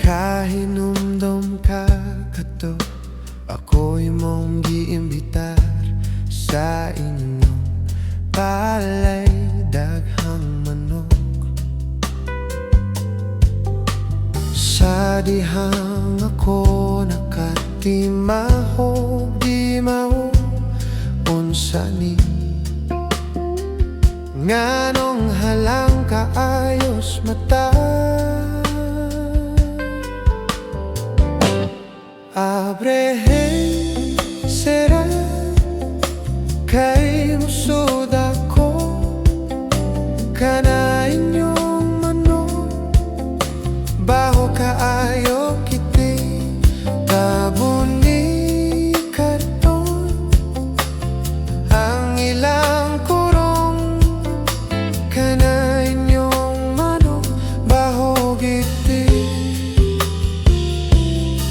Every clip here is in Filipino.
Kahinumdum ka kato, ako'y mong giimbitar sa inyong palay daghang manok. Sa dihang ako nakatimahog, di mao unsa ni nganong halang kaayos mata. Abre, sera, kay musod ako, kana inyong manok, baho kaayo kiti, tabon ni karton, ang ilang kurong, kana inyong manok, baho kiti.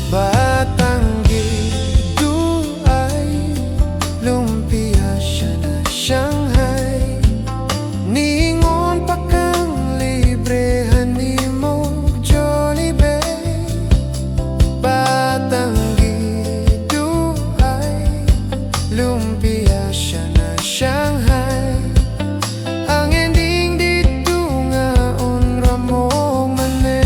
Batang gidu ay lumpia siya na Shanghai, ningon pa kang librehan ni mo Jollibee. Batang gidu ay lumpia siya na Shanghai, ang ending dito nga unra mo maneh.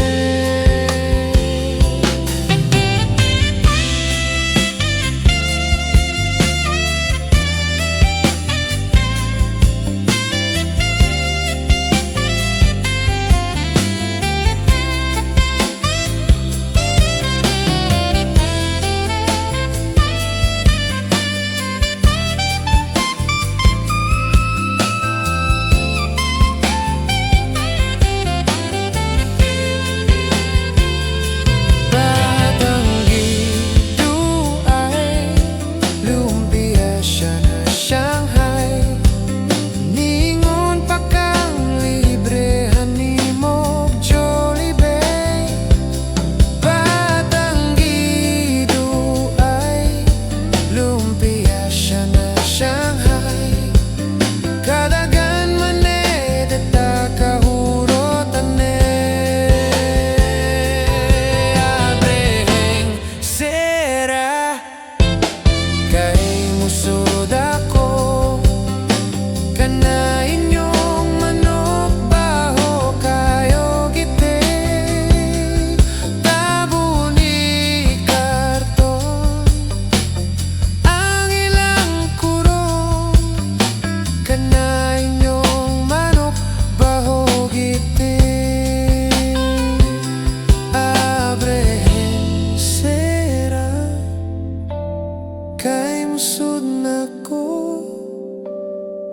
Kay musod na ko,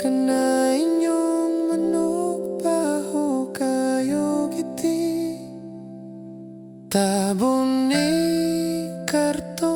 kana inyong manok, baho kayo kiti, tabon ni karton.